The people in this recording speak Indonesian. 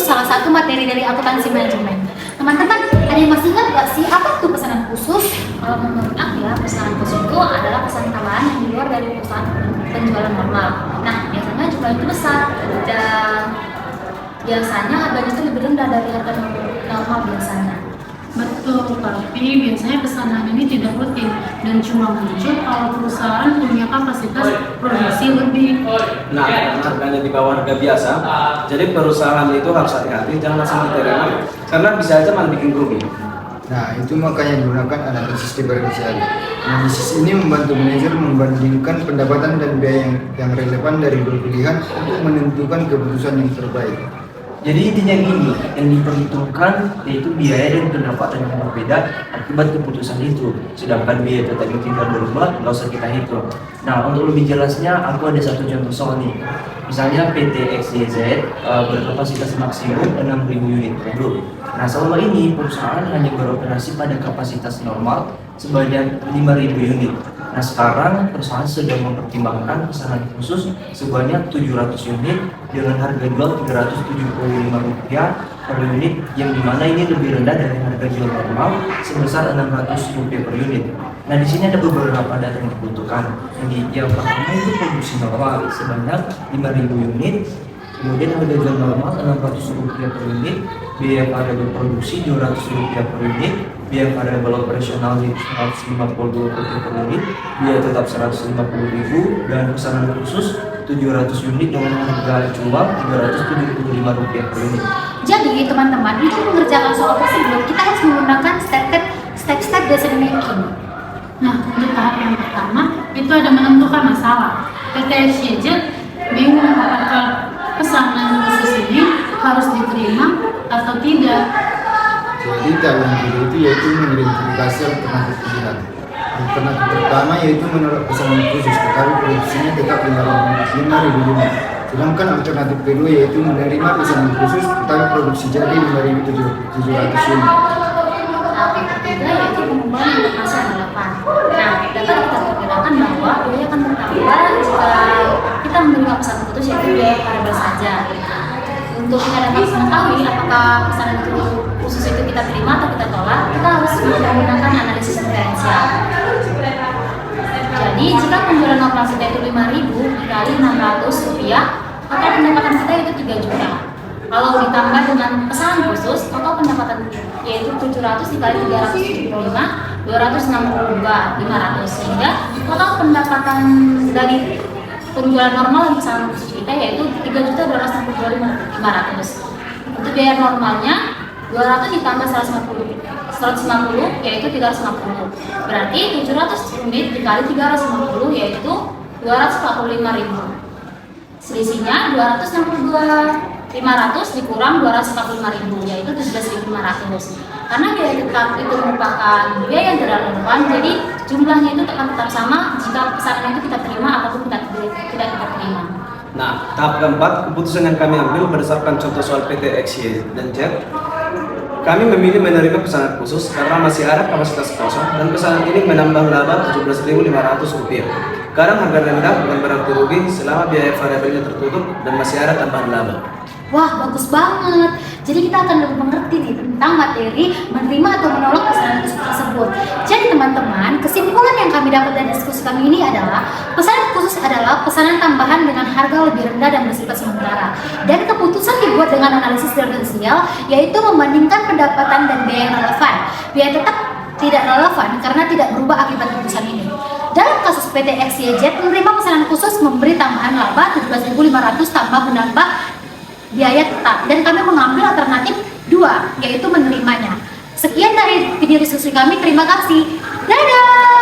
salah satu materi dari akuntansi manajemen. Teman-teman, ada yang masih ingat gak sih apa tuh pesanan khusus? Kalau menurut aku ya, pesanan khusus itu adalah pesanan tambahan yang di luar dari perusahaan penjualan normal. Nah, biasanya jumlah itu besar dan biasanya harganya itu lebih rendah dari harga normal biasanya. Betul, tapi biasanya pesanan ini tidak rutin dan cuma muncul kalau perusahaan punya kapasitas produksi lebih. Nah, harganya di bawah harga biasa, jadi perusahaan itu harus hati-hati, jangan langsung diterima, karena bisa aja malah bikin rugi. Nah, itu makanya digunakan analisis diferensial. Analisis ini membantu manajer membandingkan pendapatan dan biaya yang relevan dari dua pilihan untuk menentukan keputusan yang terbaik. Jadi intinya gini, yang diperhitungkan yaitu biaya dan pendapatan yang berbeda akibat keputusan itu. Sedangkan biaya tetap yang tidak berubah, nggak usah kita hitung. Nah, untuk lebih jelasnya, aku ada satu contoh soal nih. Misalnya PT XYZ berkapasitas maksimum 6.000 unit produk. Nah, selama ini perusahaan hanya beroperasi pada kapasitas normal sebanyak 5.000 unit. Nah, sekarang perusahaan sedang mempertimbangkan pesanan khusus sebanyak 700 unit dengan harga jual Rp375 per unit, yang dimana ini lebih rendah dari harga jual normal sebesar Rp600 per unit. Nah, di sini ada beberapa data yang dibutuhkan. Yang pertama itu produksi normal sebanyak 5.000 unit, kemudian harga jual normal Rp600 per unit, biaya variabel produksi Rp200 per unit, biaya variabel operasional Rp152 per unit, biaya tetap Rp150.000, dan pesanan khusus 700 unit dengan harga jual Rp375 per unit. Jadi teman-teman, untuk mengerjakan soal tersebut kita harus menggunakan step-step decision making. Nah, untuk tahap yang pertama itu ada menentukan masalah. PT XYZ bingung apakah pesanan khusus ini harus diterima atau tidak. Jadi tahap yang kedua itu yaitu mengidentifikasi alternatif pilihan. Alternatif pertama yaitu menolak pesanan khusus, tetapi produksinya tetap 5.000 unit. Sedangkan alternatif kedua yaitu menerima pesanan khusus, tetapi produksi jadi 5.700 unit. Tahap yang ketiga yaitu pengumpulan informasi yang relevan. Nah, dapat kita perkirakan bahwa biaya akan bertambah jika kita menerima pesanan khusus yaitu biaya variabel saja. Untuk kita dapat mengetahui apakah pesanan khusus itu kita terima atau kita tolak, kita harus menggunakan analisis diferensial. Jadi, jika penjualan normal kita itu 5.000 dikali Rp600, total pendapatan kita itu 3 juta. Kalau ditambah dengan pesanan khusus, total pendapatan yaitu 700 dikali 375, 262.500, sehingga total pendapatan dari penjualan normal dan pesanan khusus kita yaitu 3.262.500. Untuk biaya normalnya 200 ditambah 150 yaitu 350. Berarti 700 unit dikali 350 yaitu 245.000. Selisihnya 262.500 dikurang 245.000 yaitu 17.500. Karena biaya tetap itu merupakan biaya yang tidak relevan, jadi jumlahnya itu akan tetap sama jika pesanan itu kita terima ataupun tidak kita terima. Nah, tahap keempat, keputusan yang kami ambil berdasarkan contoh soal PT XY dan Z. Kami memilih menerima pesanan khusus karena masih ada kapasitas kosong dan pesanan ini menambah laba Rp17.500. Karena harga rendah bukan berarti rugi selama biaya variabelnya tertutup dan masih ada tambahan laba. Wah, bagus banget. Jadi kita akan lebih mengerti nih tentang materi menerima atau menolak pesanan khusus tersebut. Jadi teman-teman, kesimpulan yang kami dapat dari diskusi kami ini adalah pesanan khusus adalah pesanan tambahan dengan harga lebih rendah dan bersifat sementara. Dan keputusan dibuat dengan analisis diferensial, yaitu membandingkan pendapatan dan biaya yang relevan. Biaya tetap tidak relevan karena tidak berubah akibat keputusan ini. Dalam kasus PT XYZ, menerima pesanan khusus memberi tambahan laba 17.500 tanpa menambah biaya tetap, dan kami mengambil alternatif 2 yaitu menerimanya. Sekian dari video diskusi kami, terima kasih. Dadah.